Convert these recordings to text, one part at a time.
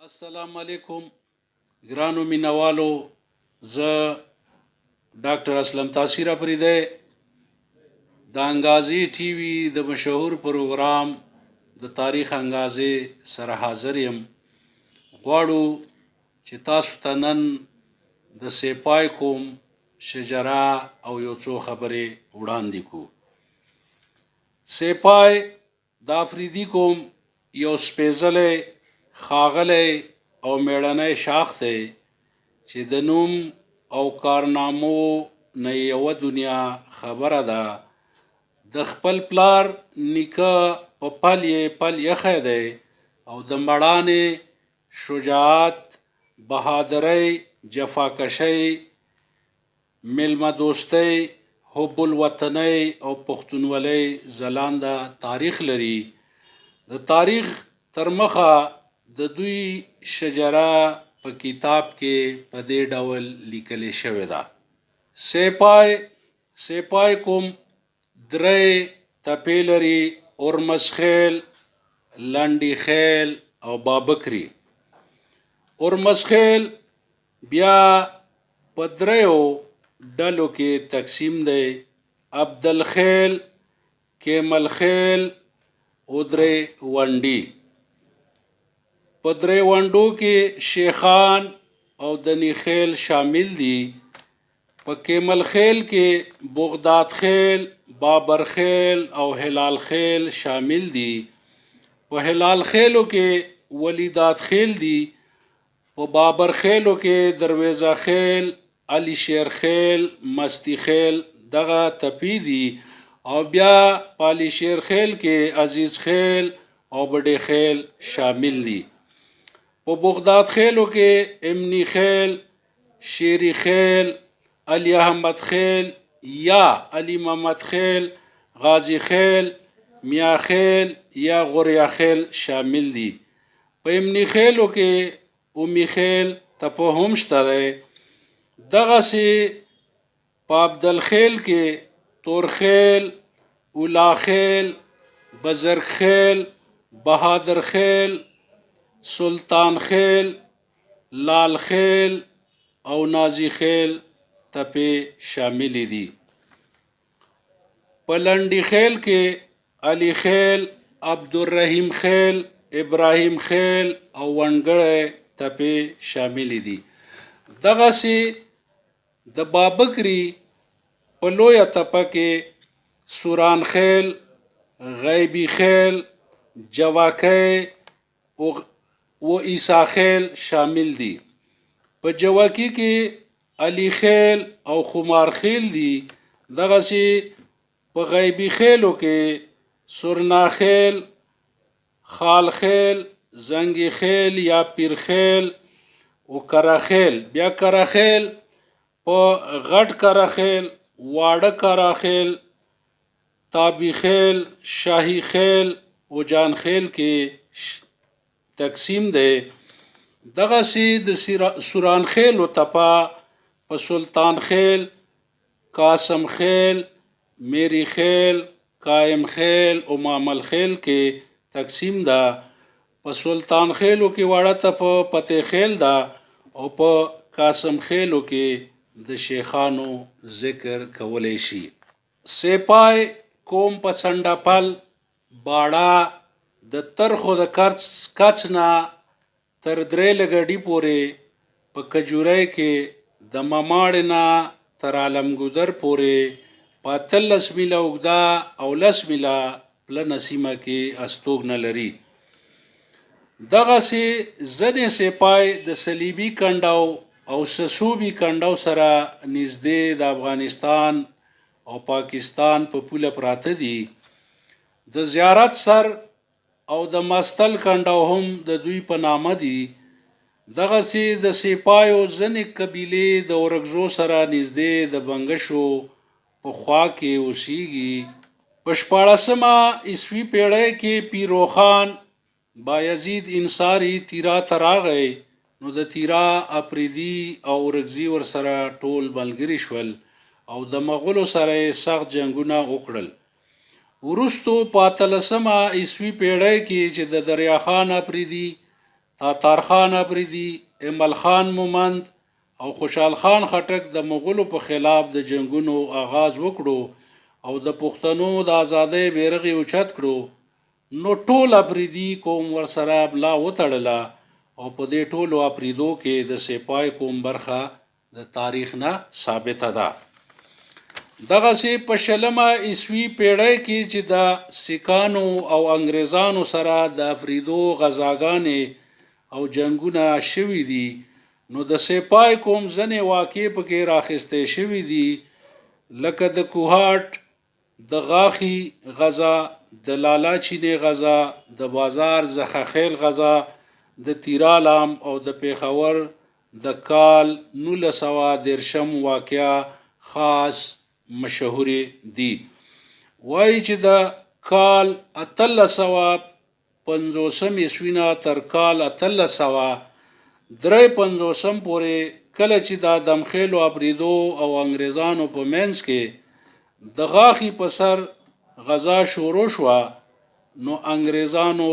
السلام علیکم ګرانو مینوالو. زه ډاکټر اسلم تاثیر اپریده د انګازې ټي وي د مشهور پروګرام د تاریخ انګازې سره حاضر یم. غواړو چې تاسو ته نن د سپای کوم شجره او یو څو خبرې وړاندې کو. سپای د افریدي کوم یو سپیڅلی ښاغلی او میړنی شاخ دی چې د نوم او کارنامو نه یوه دنیا خبره ده. د خپل پلار نیکه په پل ایښی دی او د مړانې، شجاعت، بهادرۍ، جفاکشۍ، میلمه دوستۍ، حب الوطنۍ او پښتونولۍ ځلانده تاریخ لري. د تاریخ تر مخه د دوی شجره په کتاب کې په دې ډول لیکل شوې ده. سپای کوم درې تپې لري: اورمسخیل، لنډی خیل او بابکري. اورمسخیل بیا په دریو ډلو کې تقسیم دی: عبدالخیل، کیمل او درې ونډي. په درې ونډو کې شیخان او دني خیل شامل دي. په کیمل خیل کې بغداد خیل، بابر خیل او هلال خیل شامل دي. په هلال خیلو کې ولیدات خیل دي. په بابر خیلو کې درویزه خیل، علی شیر خیل، مستی خیل دغه تپې دي. او بیا په علی شیر خیل کې عزیز خیل او بډې خیل شامل دي. په بغداد خیلو کې امنی خیل، شیری خیل، علی احمد خیل یا علی محمد خیل، غازی خیل، میا خیل یا غوریا خیل شامل دي. په امنی خیلو کې اومی خیل تپه هم شته دی. دغسې په عبدالخیل کې تورخیل، اولا خیل، بزرگ خیل، بهادر خیل، سلطان خیل، لال خیل او نازی خیل تپې شامل دي. په لنډی خیل کې علی خیل، عبدالرحیم خیل، ابراهیم خیل او ونګړی تپې شامل دي. دغسې د بابکري په لویه تپه کې سوران خیل، غیبی خیل، جواکی و عیسی خیل شامل دي. په جواکی کې علی خیل او خمار خیل دي. دغسې په غیبی خیلو کې سرنا خیل، خال خیل، زنگی خیل یا پیر خیل او کرا خیل. بیا کرا خیل په غټ کرا خیل، واړه کرا خیل، تابی خیل، شاهی خیل او جان خیل کې تقسیم دی. دغسې د سوران خیل و تپه په سلطان خیل، قاسم خیل، میری خیل، قائم خیل او مامل خیل کې تقسیم ده. په سلطان خیلو کې واړه تپه فتح خیل ده او په قاسم خیلو کې د شیخانو ذکر کولی شي. سپای کوم په سنډاپل، باړه، د ترخو د کچ نه تر درې لګډي پورې، په کجورۍ کې د مماړې نه تر عالمګودر پورې، په 13 میله اوږده او 10 میله پلنه سیمه کې استوګنه لري. دغسې ځینې سپای د صلیبي کنډو او سسوبي کنډو سره نږدې د افغانستان او پاکستان په پوله پراته دي. د زیارت سر او د مستل کنډو هم د دوی په نامه دي. دغسې د سپایو ځینې قبیلې د اورکزو سره نږدې د بنګشو په خوا کې اوسیږي. په 14مه عیسوي پیړۍ کې پیروخان بایزید انصاري تیرا ته راغی، نو د تیرا اپریدي او اورکزي ورسره ټول ملګري شول او د مغولو سره سخت جنګونه وکړل. وروستو په 13مه عیسوي پیړۍ کې چې د دریا خان اپریدي تاتار خان افریدي، امل خان مومند او خوشحال خان خټک د مغولو په خلاف د جنگونو آغاز وکړو او د پښتنو د ازادۍ بیرغ یې اوچت کړو، نو ټول افریدي قوم ورسره ملا وتړله او په دې ټولو افریدو کې د سپای قوم برخه د تاریخ نه ثابته ده. دغسې په شلمه عیسوي پیړۍ کې چې د سیکانو او انګریزانو سره د افریدو غزاګانې او جنگونه شوي دي، نو د سپای قوم ځنې واقع پکې راخیستې شوي دي، لکه د کوهاټ، د غاخي غزا، د لالا چینې غزا، د بازار زخخیل غزا، د تیرالام او د پیښور د کال 1913 واقعه خاص مشهورې دي. وایي چې د کال 1850 عیسوي نه تر کال 1853 پورې کله چې د دمخیلو افریدو او انګریزانو په منځ کې د غاخي په سر غزا شروع شوه، نو انګریزانو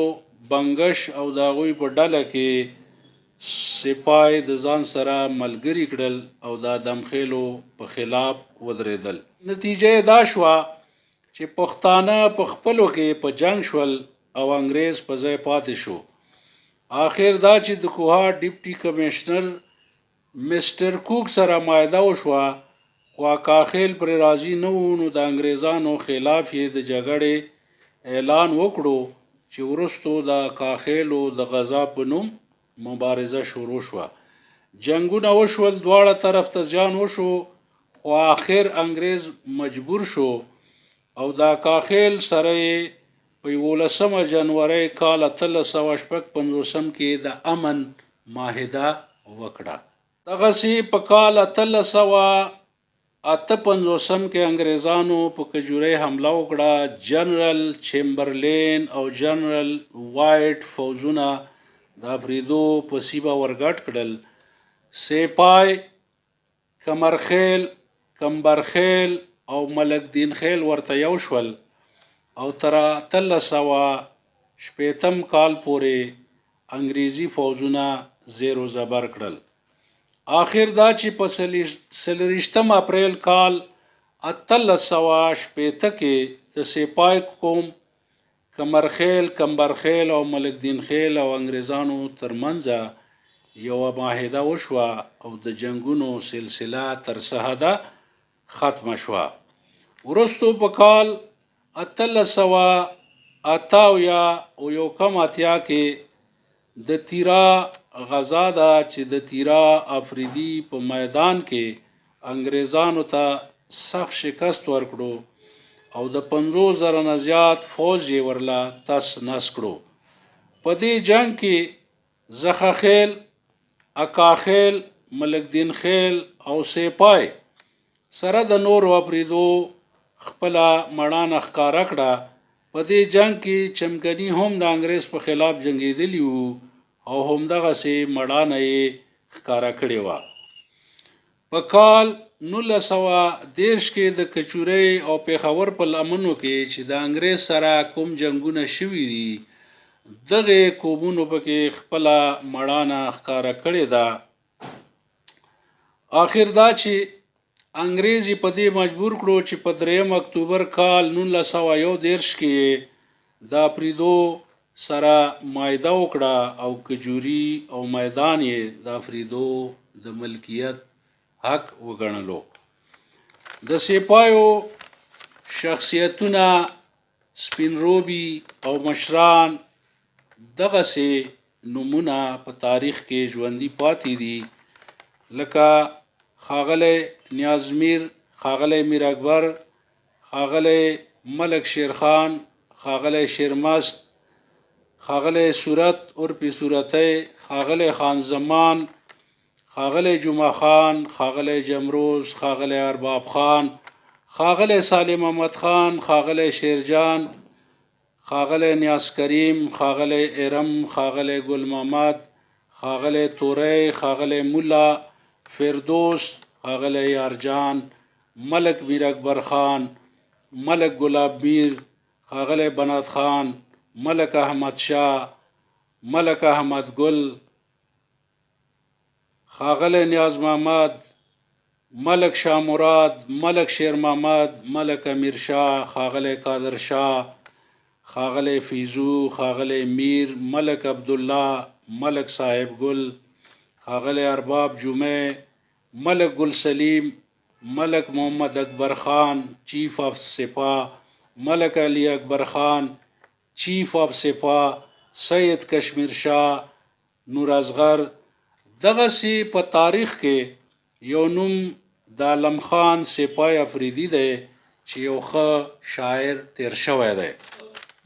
بنګش او د هغوی په ډله کې سپای د ځان سره ملګري کړل او د دمخیلو په خلاف ودرېدل. نتیجه دا شوه چې پښتانه په خپلو کې په جنگ شول او انګریز په ځای پاتې شو. آخر دا چې د کوهاټ ډیپټي کمشنر مسټر کوک سره معاهده وشوه، خو کاخیل پرې راضي نه و، نو د انګریزانو خلاف یې د جګړې اعلان وکړو چې وروستو د کاخیلو د غزا په نوم مبارزه شروع شوه. جنگونه وشول، دواړه طرف ته زیان وشو، خو آخر انګریز مجبور شو او دا کاخیل سره یې په 11 جنوري کال 1856 کې د امن معاهده وکړه. دغسې په کال 1858 کې انګریزانو په کجوري حمله وکړه. جنرال چیمبرلین او جنرال وایټ فوجونه د افریدو په سیمه ورګډ کړل. سپای، کمرخیل، کمبرخیل او ملک دین خیل ورته یو شول او تر 1860 کال پورې انګریزي فوجونه زیر و زبر کړل. آخر دا چې په 23 اپریل کال 1860 کې د سپای قوم کمرخیل، کمبرخیل او ملک دین خیل او انګریزانو ترمنځ یوه معاهده وشوه او د جنگونو سلسله تر سهده ختمه شوه. وروستو په کال 1888 کې د تیرا غزا ده چې د تیرا افریدي په میدان کې انګریزانو ته سخت شکست ورکړو او د 50,000 نه زیات فوج یې ورله تس نس کړو. په دې جنگ کې زخخیل، اکاخیل، ملک دین خیل او سپای سره د نورو افریدو خپله مړانه ښکاره کړه. په دې جنگ کې چمګني هم د انګریز په خلاف جنګېدلی وو او همدغسې مړانه یې ښکاره کړې وه. په کال 1913 کې د کچورۍ او پیښور په لمنو کې چې د انګریز سره کوم جنگونه شوي دي، دغې قومونو پکې خپله مړانه ښکاره کړې ده. آخر دا چې انګریز په دې مجبور کړو چې په 3 اکتوبر کال 1913 کې د افریدو سره معاهده وکړه او کجوري او میدان یې د افریدو د ملکیت حق وګڼلو. د سپایو شخصیتونه، سپینروبي او مشران دغسې نومونه په تاریخ کې ژوندي پاتې دي، لکه ښاغلی نیازمیر، ښاغلی میر اکبر، ښاغلی ملک شیرخان، ښاغلی شیرمست، ښاغلی صورت عرفي صورتی، ښاغلی خان زمان، ښاغلی جمعه خان، ښاغلی جمروز، ښاغلی ارباب خان، ښاغلی سالم احمد خان، ښاغلی شیرجان، ښاغلی نیاز کریم، ښاغلی ارم، ښاغلی ګل محمد، ښاغلی توری، ښاغلی مولا فردوس، ښاغلی یارجان، ملک میر اکبر خان، ملک ګلاب میر، ښاغلی بنات خان، ملک احمد شاه، ملک احمد گل، ښاغلی نیاز محمد، ملک شاه مراد، ملک شیر محمد، ملک امیر شاه، ښاغلی قادر شاه، ښاغلی فیضو، ښاغلی میر، ملک عبدالله، ملک صاحب گل، ښاغلی ارباب جمعه، ملک گل سلیم، ملک محمد اکبر خان چیف آف سپاه، ملک علی اکبر خان چیف آف سپاه، سید کشمیر شاه، نور اصغر. دغسې په تاریخ کې یو نوم د عالم خان سپاه افریدي دی چې یو ښه شاعر تیر شوی دی.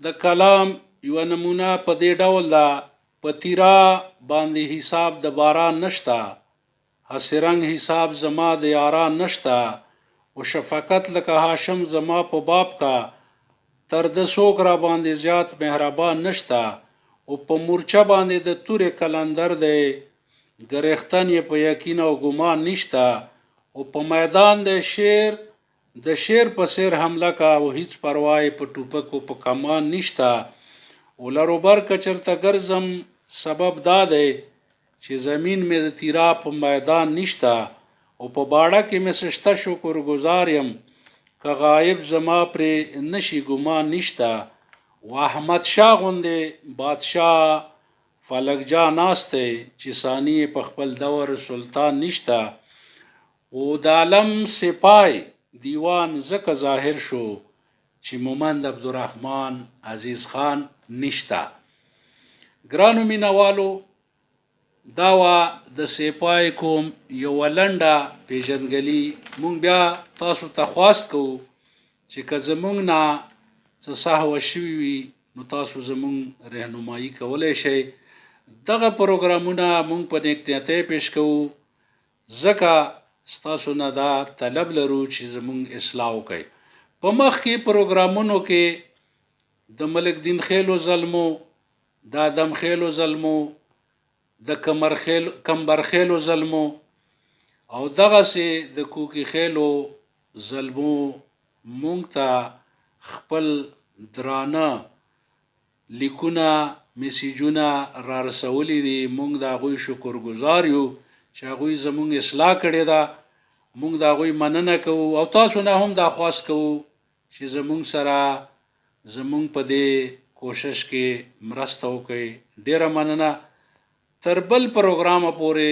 د کلام یوه نمونه په دې ډول ده: په تیرا باندې حساب د باران نشته، هسې رنګ حساب زما د یاران نشته، او شفقت لکه هاشم زما په باب کا، تر د څوک را باندې زیات مهربان نشته، او په مورچه باندې د تورې کلندر دی، ګریختن یې په یقین او ګمان نشته، او په میدان د شیر په سیر حمله کا، او هیڅ پروا یې په ټوپک او په کمان نشته. او لروبر که چرته ګرځم سبب دا دی چې زمین مې د تیرا په میدان نشته، او په باړه کې مې سشته شکر گزار یم که غایب زما پرې نشي ګمان نشته. و احمد شاه غوندې بادشاه فلک جا ناست دی چې ثاني په خپل دور سلطان نشته. او د عالم سپای دیوان ځکه ظاهر شو چې مومند عبدالرحمن عزیز خان نشته. ګرانو مینوالو، دا وه د سپای کوم یوه لنډه پیژندګلي. مونږ بیا تاسو ته خواست کوو چې که زمونږ نه څه سهوه شوي وي نو تاسو زمونږ رهنمایي کولی شئ. دغه پروګرامونه مونږ په نیکنیتۍ پیش کوو ځکه ستاسو نه دا طلب لرو چې زمونږ اصلاح وکړئ. په مخکې پروګرامونو کې د ملک دین خیلو زلمو، د ادم خیلو زلمو، د کمبر خیلو زلمو او دغسې د کوکي خیلو زلمو مونږ ته خپل درانه لیکونه، میسیجونه را رسولي دي. مونږ د هغوی شکر گزار یو چې هغوی زمونږ اصلاح کړې ده. مونږ د هغوی مننه کوو او تاسو نه هم دا خواست کوو چې زمونږ سره زمونږ په دې کوشش کې مرسته وکړئ. ډیره مننه. تر بل پروګرامه پورې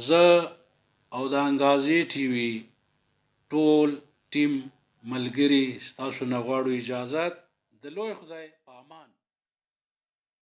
زه او د انګازې ټي وي ټول ټیم ملګري ستاسو نه غواړو اجازت. د لوی خدای په امان.